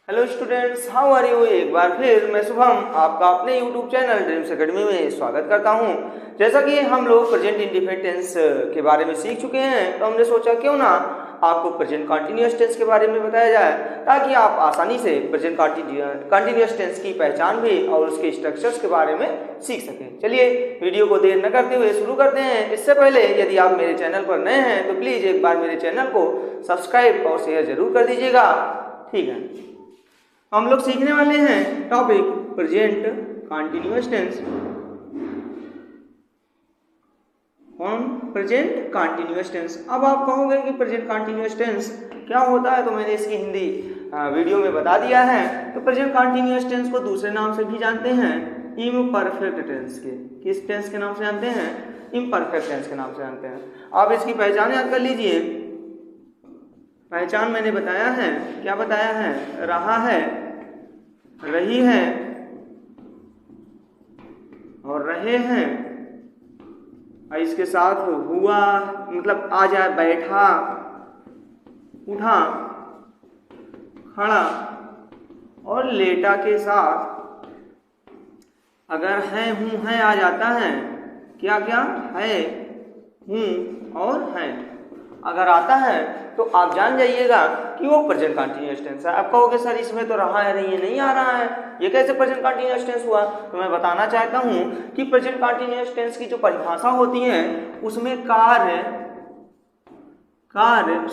Hello students, how are you. एक बार फिर मैं शुभम आपका अपने यूट्यूब चैनल ड्रीम्स एकेडमी में स्वागत करता हूं। जैसा कि हम लोग प्रेजेंट इंडेफिनिट टेंस के बारे में सीख चुके हैं, तो हमने सोचा क्यों ना आपको प्रेजेंट कंटिन्यूअस टेंस के बारे में बताया जाए, ताकि आप आसानी से प्रेजेंट कंटिन्यूअस टेंस की पहचान भी और उसके स्ट्रक्चर्स के बारे में सीख सकें। चलिए वीडियो को देर न करते हुए शुरू करते हैं। इससे पहले यदि आप मेरे चैनल पर नए हैं तो प्लीज़ एक बार मेरे चैनल को सब्सक्राइब और शेयर जरूर कर दीजिएगा। ठीक है, हम लोग सीखने वाले हैं topic present continuous tense. Present continuous tense. अब आप कहोगे कि प्रेजेंट कंटिन्यूअस टेंस क्या होता है, तो मैंने इसकी हिंदी वीडियो में बता दिया है। तो प्रेजेंट कंटिन्यूअस टेंस को दूसरे नाम से भी जानते हैं, इम्परफेक्ट टेंस के। किस टेंस के नाम से जानते हैं? इम्परफेक्ट टेंस के नाम से जानते हैं। आप इसकी पहचान याद कर लीजिए। पहचान मैंने बताया है, क्या बताया है? रहा है, रही है और रहे हैं। और इसके साथ हुआ मतलब आ जाए, बैठा, उठा, खड़ा और लेटा के साथ अगर है, हूं, है आ जाता है। क्या क्या है? हूं और है अगर आता है तो आप जान जाइएगा कि वो प्रेजेंट कंटिन्यूअस टेंस है। आप कहोगे सर इसमें तो रहा है, नहीं, नहीं आ रहा है, ये कैसे प्रेजेंट कंटिन्यूअस टेंस हुआ? तो मैं बताना चाहता हूं कि प्रेजेंट कंटिन्यूअस टेंस की जो परिभाषा होती है उसमें कार्य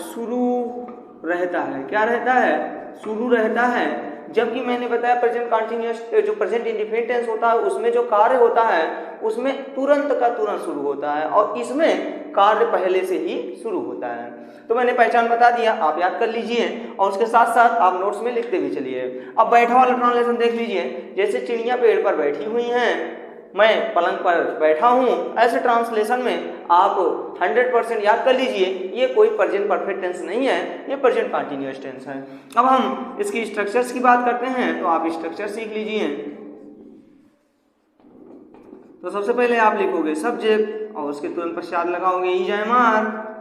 शुरू रहता है। क्या रहता है? शुरू रहता है। जबकि मैंने बताया प्रेजेंट कंटिन्यूअस जो प्रेजेंट इंडेफिनिट टेंस होता है उसमें जो कार्य होता है उसमें तुरंत का तुरंत शुरू होता है और इसमें कार्य पहले से ही शुरू होता है। तो मैंने पहचान बता दिया, आप याद कर लीजिए और उसके साथ साथ आप नोट्स में लिखते भी चलिए। अब बैठा वाला ट्रांसलेशन देख लीजिए। जैसे चिड़िया पेड़ पर बैठी हुई हैं, मैं पलंग पर बैठा हूं, ऐसे ट्रांसलेशन में आप 100% याद कर लीजिए ये कोई प्रेजेंट परफेक्ट टेंस नहीं है, ये प्रेजेंट कंटिन्यूअस टेंस है। अब हम इसकी स्ट्रक्चर्स की बात करते हैं, तो आप स्ट्रक्चर सीख लीजिए। तो सबसे पहले आप लिखोगे सब्जेक्ट और उसके तुरंत पश्चात लगाओगे इज एम आर,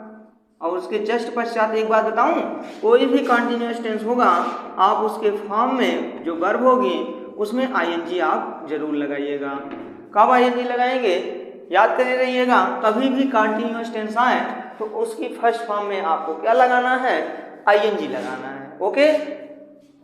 और उसके जस्ट पश्चात एक बात बताऊं, कोई भी कंटिन्यूअस टेंस होगा आप उसके फॉर्म में जो वर्ब होगी उसमें आईएनजी आप जरूर लगाइएगा। कब आईएनजी लगाएंगे? याद करे रहिएगा। कभी भी कंटिन्यूअस टेंस आए तो उसकी फर्स्ट फॉर्म में आपको क्या लगाना है? आईएनजी लगाना है। ओके,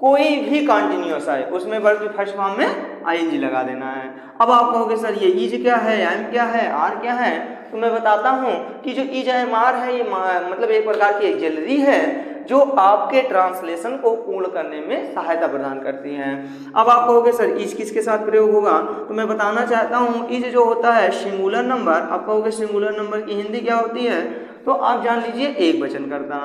कोई भी कंटिन्यूअस आए उसमें वर्ब की फर्स्ट फॉर्म में आईएनजी लगा देना है। अब आप कहोगे सर ये इज क्या है, एम क्या है, आर क्या है? तो मैं बताता हूं कि जो इज एम आर है ये मतलब एक प्रकार की एक्सिलरी है जो आपके ट्रांसलेशन को पूर्ण करने में सहायता प्रदान करती हैं। अब आप कहोगे सर इज किसके साथ प्रयोग होगा, तो मैं बताना चाहता हूं इज जो होता है सिंगुलर नंबर। आप कहोगे सिंगुलर नंबर की हिंदी क्या होती है, तो आप जान लीजिए एक वचनकर्ता।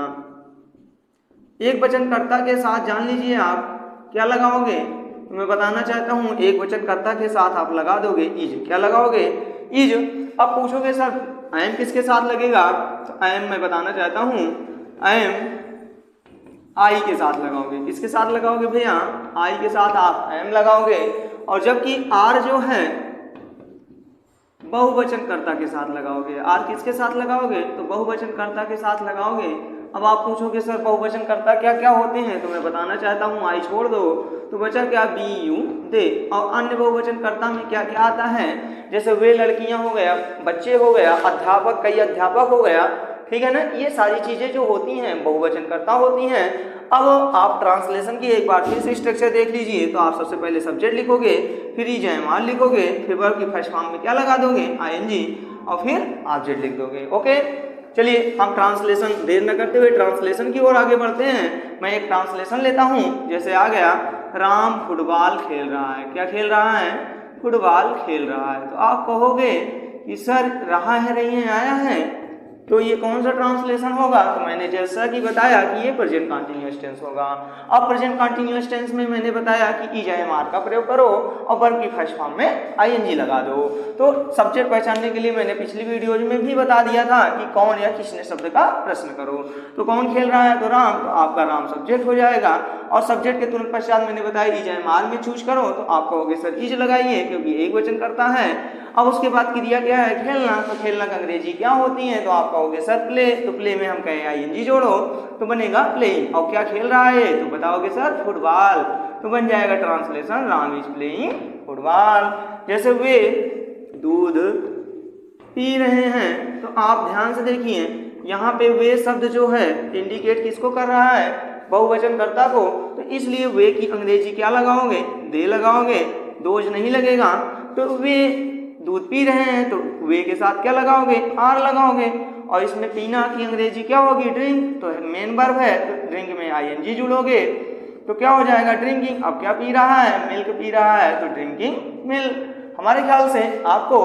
एक वचनकर्ता के साथ जान लीजिए आप क्या लगाओगे, तो मैं बताना चाहता हूं एक वचनकर्ता के साथ आप लगा दोगे इज। क्या लगाओगे? इज। अब पूछोगे सर एम किसके साथ लगेगा, तो एम मैं बताना चाहता हूं एम आई के साथ लगाओगे। किसके साथ लगाओगे भैया? आई के साथ आप एम लगाओगे। और जबकि आर जो है बहुवचनकर्ता के साथ लगाओगे। आर किसके साथ लगाओगे? तो बहुवचनकर्ता के साथ लगाओगे। अब आप पूछोगे सर बहुवचनकर्ता क्या क्या होते हैं, तो मैं बताना चाहता हूँ आई छोड़ दो, तो बचा क्या? We you they. और अन्य बहुवचनकर्ता में क्या क्या आता है? जैसे वे लड़कियां हो गया, बच्चे हो गया, अध्यापक, कई अध्यापक हो गया, ठीक है ना। ये सारी चीजें जो होती हैं बहुवचनकर्ता होती हैं। अब आप ट्रांसलेशन की एक बार फिर से स्ट्रक्चर देख लीजिए। तो आप सबसे पहले सब्जेक्ट लिखोगे, फिर इज एम आर लिखोगे, फिर वर्ब की फर्स्ट फॉर्म में क्या लगा दोगे? आईएनजी, और फिर ऑब्जेक्ट लिख दोगे। ओके, चलिए हम ट्रांसलेशन देर न करते हुए ट्रांसलेशन की ओर आगे बढ़ते हैं। मैं एक ट्रांसलेशन लेता हूं। जैसे आ गया राम फुटबॉल खेल रहा है। क्या खेल रहा है? फुटबॉल खेल रहा है। तो आप कहोगे कि सर रहा है, रही है, आया है, तो ये कौन सा ट्रांसलेशन होगा? तो मैंने जैसा कि बताया कि ये प्रेजेंट कंटिन्यूअस टेंस होगा। अब प्रेजेंट कंटिन्यूअस टेंस में मैंने बताया कि इज एम आर का प्रयोग करो और वर्ब की फर्स्ट फॉर्म में आईएनजी लगा दो। तो सब्जेक्ट पहचानने के लिए मैंने पिछली वीडियोज में भी बता दिया था कि कौन या किसने शब्द का प्रश्न करो। तो कौन खेल रहा है? तो राम, तो आपका राम सब्जेक्ट हो जाएगा। और सब्जेक्ट के तुरंत पश्चात मैंने बताया इज एम आर में चूज करो, तो आप कहोगे सर इज लगाइए क्योंकि एक वचन करता है। अब उसके बाद क्रिया क्या है, खेलना। तो खेलना का अंग्रेजी क्या होती है, तो आप कहोगे सर प्ले। तो प्ले में हम कहें आईएनजी जोड़ो तो बनेगा प्लेइंग। और क्या खेल रहा है, तो बताओगे सर फुटबॉल। तो बन जाएगा translation Ram is playing football. जैसे वे दूध पी रहे हैं, तो आप ध्यान से देखिए यहाँ पे वे शब्द जो है इंडिकेट किसको कर रहा है, बहुवचन कर्ता को। तो इसलिए वे की अंग्रेजी क्या लगाओगे, दे लगाओगे, दोज नहीं लगेगा। तो वे दूध पी रहे हैं तो वे के साथ क्या लगाओगे, आर लगाओगे। और इसमें पीना की अंग्रेजी क्या होगी, ड्रिंक। तो मेन वर्ब है तो ड्रिंक में आईएनजी जुड़ोगे तो क्या हो जाएगा, ड्रिंकिंग। अब क्या पी रहा है, मिल्क पी रहा है तो ड्रिंकिंग मिल्क। हमारे ख्याल से आपको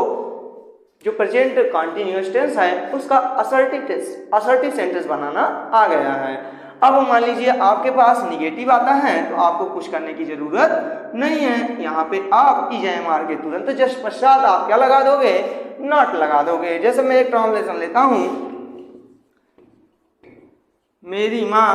जो प्रेजेंट कॉन्टिन्यूअस टेंस है उसका असर्टिव सेंटेंस बनाना आ गया है। अब मान लीजिए आपके पास निगेटिव आता है तो आपको कुछ करने की जरूरत नहीं है। यहाँ पे आप ईजेएमआर के तुरंत जस्ट पश्चात आप क्या लगा दोगे, नॉट लगा दोगे। जैसे मैं एक ट्रांसलेशन लेता हूं, मेरी माँ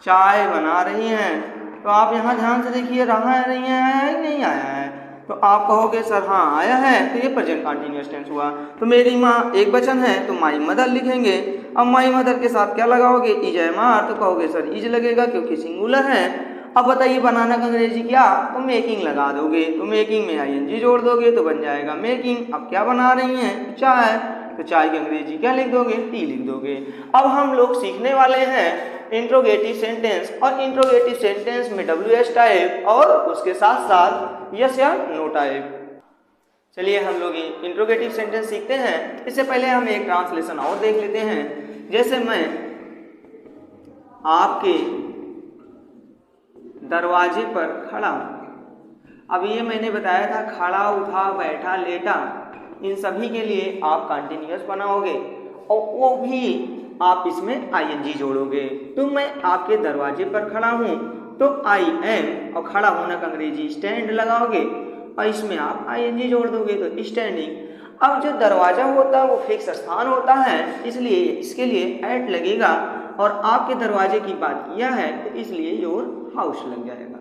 चाय बना रही हैं, तो आप यहाँ ध्यान से देखिए रहा है नहीं आया, नहीं आया है। तो आप कहोगे सर हाँ आया है, तो ये प्रेजेंट कंटीन्यूअस टेंस हुआ। तो मेरी माँ एक वचन है तो माई मदर लिखेंगे। अब माई मदर के साथ क्या लगाओगे, ईजेएमआर। तो कहोगे सर इज लगेगा क्योंकि सिंगुलर है। अब बताइए बनाना का अंग्रेजी क्या, तो मेकिंग लगा दोगे। तो मेकिंग में आईएनजी जोड़ दोगे तो बन जाएगा मेकिंग। अब क्या बना रही हैं, चाय। तो चाय की अंग्रेजी क्या लिख दोगे, टी लिख दोगे। अब हम लोग सीखने वाले हैं इंट्रोगेटिव सेंटेंस, और इंट्रोगेटिव सेंटेंस में डब्ल्यूएस टाइप और उसके साथ साथ यस या नो टाइप। चलिए हम लोग इंट्रोगेटिव सेंटेंस सीखते हैं। इससे पहले हम एक ट्रांसलेशन और देख लेते हैं। जैसे मैं आपके दरवाजे पर खड़ा हूं। अब ये मैंने बताया था खड़ा, उठा, बैठा, लेटा, इन सभी के लिए आप कंटिन्यूअस बनाओगे और वो भी आप इसमें आईएनजी जोड़ोगे। तो मैं आपके दरवाजे पर खड़ा हूं तो आई एम, और खड़ा होने का अंग्रेजी स्टैंड लगाओगे और इसमें आप आईएनजी जोड़ दोगे तो स्टैंडिंग। अब जो दरवाजा होता है वो फिक्स स्थान होता है, इसलिए इसके लिए एट लगेगा। और आपके दरवाजे की बात किया है तो इसलिए योर हाउस लग जाएगा।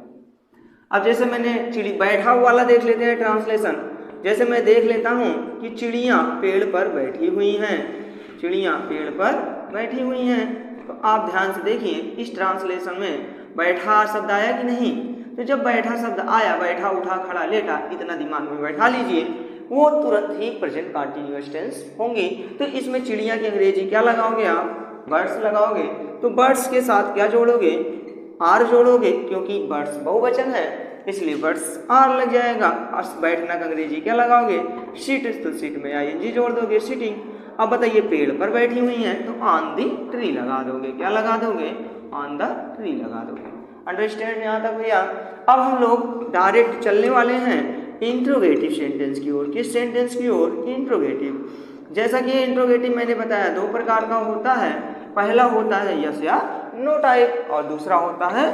अब जैसे मैंने चिड़ी बैठा हुआ वाला देख लेते हैं ट्रांसलेशन। जैसे मैं देख लेता हूं कि चिड़ियां पेड़ पर बैठी हुई हैं, चिड़ियां पेड़ पर बैठी हुई हैं। तो आप ध्यान से देखिए इस ट्रांसलेशन में बैठा शब्द आया कि नहीं। तो जब बैठा शब्द आया, बैठा, उठा, खड़ा, लेटा, इतना दिमाग में बैठा लीजिए, वो तुरंत ही प्रेजेंट कंटीन्यूअस टेंस होंगी। तो इसमें चिड़िया की अंग्रेजी क्या लगाओगे आप, बर्ड्स लगाओगे। तो बर्ड्स के साथ क्या जोड़ोगे, आर जोड़ोगे, क्योंकि बर्ड्स बहुवचन है इसलिए बर्ड्स आर लग जाएगा। और बैठना का अंग्रेजी क्या लगाओगे, सीट। तो सीट में आईएनजी जोड़ दोगे, सीटिंग। अब बताइए पेड़ पर बैठी हुई हैं तो ऑन दी ट्री लगा दोगे, क्या लगा दोगे, ऑन द ट्री लगा दोगे। अंडरस्टैंड यहाँ तक भैया। अब हम लोग डायरेक्ट चलने वाले हैं इंट्रोगेटिव सेंटेंस की ओर। किस सेंटेंस की ओर, इंट्रोगेटिव। जैसा कि इंट्रोगेटिव मैंने बताया दो प्रकार का होता है। पहला होता है यस या नो टाइप और दूसरा होता है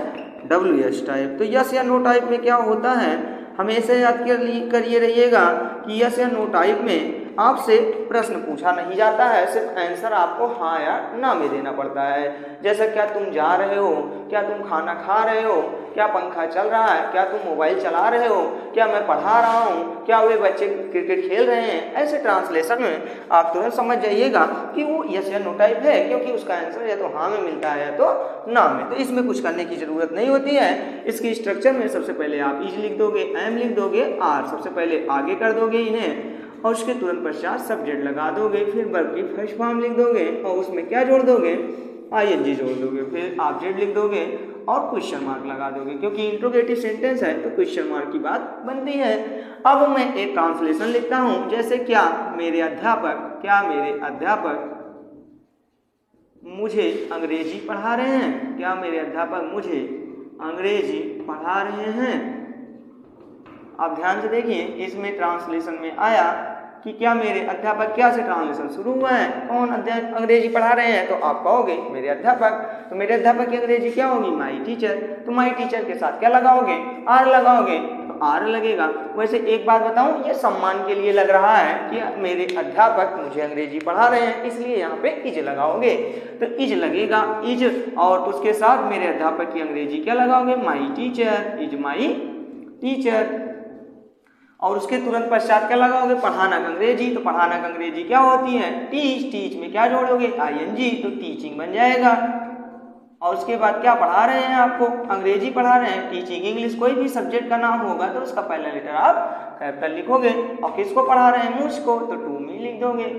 डब्ल्यूएस टाइप। तो यस या नो टाइप में क्या होता है, हमेशा याद करिए रहिएगा कि यस या नो टाइप में आपसे प्रश्न पूछा नहीं जाता है, सिर्फ आंसर आपको हाँ या ना में देना पड़ता है। जैसे क्या तुम जा रहे हो, क्या तुम खाना खा रहे हो, क्या पंखा चल रहा है, क्या तुम मोबाइल चला रहे हो, क्या मैं पढ़ा रहा हूँ, क्या वे बच्चे क्रिकेट खेल रहे हैं। ऐसे ट्रांसलेशन में आप तुरंत समझ जाइएगा कि वो यस या नो टाइप है, क्योंकि उसका आंसर या तो हाँ में मिलता है या तो ना में। तो इसमें कुछ करने की जरूरत नहीं होती है। इसकी स्ट्रक्चर में सबसे पहले आप इज लिख दोगे, एम लिख दोगे, आर सबसे पहले आगे कर दोगे इन्हें और उसके तुरंत पश्चात सब्जेक्ट लगा दोगे, फिर वर्ब की फर्स्ट फॉर्म लिख दोगे और उसमें क्या जोड़ दोगे, आईएनजी जोड़ दोगे, फिर ऑब्जेक्ट लिख दोगे और क्वेश्चन मार्क लगा दोगे, क्योंकि इंट्रोगेटिव सेंटेंस है तो क्वेश्चन मार्क की बात बनती है। अब मैं एक ट्रांसलेशन लिखता हूं, जैसे क्या मेरे अध्यापक मुझे अंग्रेजी पढ़ा रहे हैं, क्या मेरे अध्यापक मुझे अंग्रेजी पढ़ा रहे हैं। आप ध्यान से देखिए इसमें ट्रांसलेशन में आया कि क्या मेरे अध्यापक, क्या से ट्रांसलेशन शुरू हुआ है, कौन अंग्रेजी पढ़ा रहे हैं, तो आप कहोगे मेरे अध्यापक। तो मेरे अध्यापक की अंग्रेजी क्या होगी, माई टीचर। तो माई टीचर के साथ क्या लगाओगे, आर लगाओगे, तो आर लगेगा। वैसे एक बात बताऊं, ये सम्मान के लिए लग रहा है कि मेरे अध्यापक मुझे अंग्रेजी पढ़ा रहे हैं, इसलिए यहाँ पे इज लगाओगे। तो इज लगेगा, इज, और उसके साथ मेरे अध्यापक की अंग्रेजी क्या लगाओगे, my teacher, is my teacher. और उसके तुरंत पश्चात क्या लगाओगे, पढ़ाना अंग्रेजी, तो पढ़ाना अंग्रेजी क्या होती है, टीच, टीच में क्या जोड़ोगे, ing, तो टीचिंग बन जाएगा। और उसके बाद क्या पढ़ा रहे हैं, आपको अंग्रेजी पढ़ा रहे हैं, टीचिंग इंग्लिश, कोई भी सब्जेक्ट का नाम होगा तो उसका पहला लेटर आप कैपिटल लिखोगे, और किसको पढ़ा रहे हैं, मुझको, तो टू मी लिख दोगे।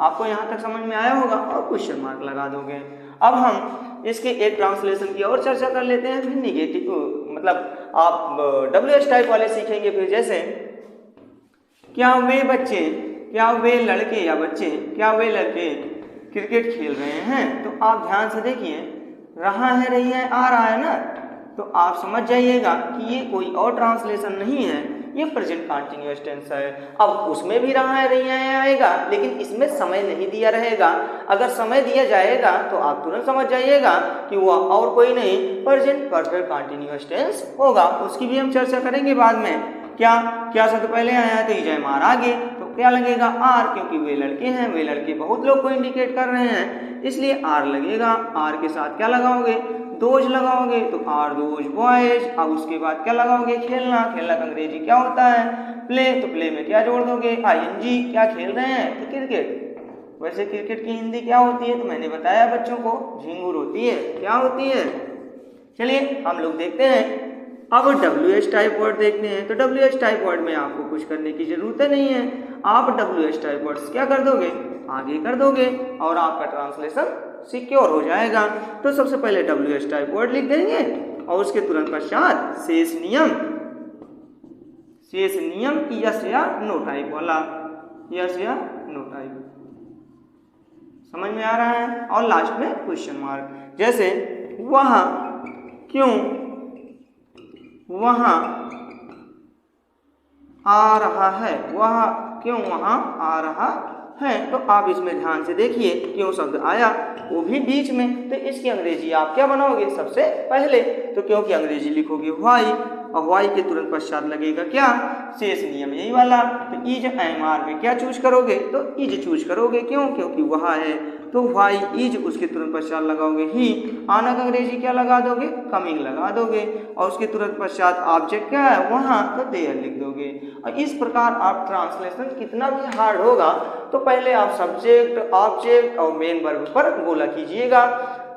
आपको यहाँ तक समझ में आया होगा, और क्वेश्चन मार्क लगा दोगे। अब हम इसके एक ट्रांसलेशन की और चर्चा कर लेते हैं, फिर निगेटिव मतलब आप WH टाइप वाले सीखेंगे। फिर जैसे क्या वे बच्चे, क्या वे लड़के या बच्चे, क्या वे लड़के क्रिकेट खेल रहे हैं, तो आप ध्यान से देखिए, रहा है, रही है, आ रहा है ना, तो आप समझ जाइएगा कि ये कोई और ट्रांसलेशन नहीं है, ये प्रेजेंट कंटीन्यूअस टेंस है। अब उसमें भी रहा है, रही है आएगा, लेकिन इसमें समय नहीं दिया रहेगा। अगर समय दिया जाएगा तो आप तुरंत समझ जाइएगा कि वह और कोई नहीं, प्रेजेंट परफेक्ट कंटीन्यूअस टेंस होगा। उसकी भी हम चर्चा करेंगे बाद में। क्या क्या शब्द पहले आया है, तो ईजाम आर आगे, तो क्या लगेगा, आर, क्योंकि वे लड़के हैं, वे लड़के बहुत लोग को इंडिकेट कर रहे हैं, इसलिए आर लगेगा। आर के साथ क्या लगाओगे, दोज लगाओगे, तो आर दोज बॉयज। अब उसके बाद क्या लगाओगे, खेलना, खेलना का अंग्रेजी क्या होता है, प्ले, तो प्ले में क्या जोड़ दोगे, ing, क्या खेल रहे हैं, तो क्रिकेट। वैसे क्रिकेट की हिंदी क्या होती है, तो मैंने बताया बच्चों को, झिंगुर होती है। क्या होती है, चलिए हम लोग देखते हैं। अब WH टाइप वर्ड देखते हैं। तो WH टाइप वर्ड में आपको कुछ करने की जरूरत नहीं है, आप WH टाइप वर्ड्स क्या कर दोगे, आगे कर दोगे, और आपका ट्रांसलेशन सिक्योर हो जाएगा। तो सबसे पहले WH टाइप वर्ड लिख देंगे, और उसके तुरंत पश्चात शेष नियम, शेष नियम यस या नो टाइप वाला, यस या नो टाइप, समझ में आ रहा है, और लास्ट में क्वेश्चन मार्क। जैसे वहां क्यों, वहां आ रहा है, वह क्यों वहां आ रहा है, तो आप इसमें ध्यान से देखिए, क्यों शब्द आया, वो भी बीच में, तो इसकी अंग्रेजी आप क्या बनाओगे, सबसे पहले तो क्यों की अंग्रेजी लिखोगे व्हाई, और व्हाई के तुरंत पश्चात लगेगा क्या, शेष नियम यही वाला। तो इज एमआर में क्या चूज करोगे, तो इज चूज करोगे, क्यों, क्योंकि वह है, तो व्हाई इज, उसके तुरंत पश्चात लगाओगे ही, आना का अंग्रेजी क्या लगा दोगे, कमिंग लगा दोगे, और उसके तुरंत पश्चात ऑब्जेक्ट क्या है, वहां, तो देयर लिख दोगे। और इस प्रकार आप ट्रांसलेशन कितना भी हार्ड होगा, तो पहले आप सब्जेक्ट, ऑब्जेक्ट और मेन वर्ब पर गोला कीजिएगा,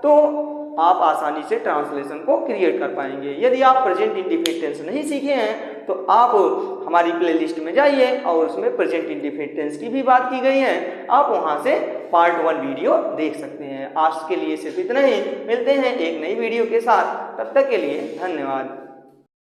तो आप आसानी से ट्रांसलेशन को क्रिएट कर पाएंगे। यदि आप प्रेजेंट इंडिफिनिट टेंस नहीं सीखे हैं, तो आप हमारी प्लेलिस्ट में जाइए, और उसमें प्रेजेंट इंडिफिनिट टेंस की भी बात की गई है, आप वहां से पार्ट 1 वीडियो देख सकते हैं। आज के लिए सिर्फ इतना ही, मिलते हैं एक नई वीडियो के साथ, तब तक के लिए धन्यवाद।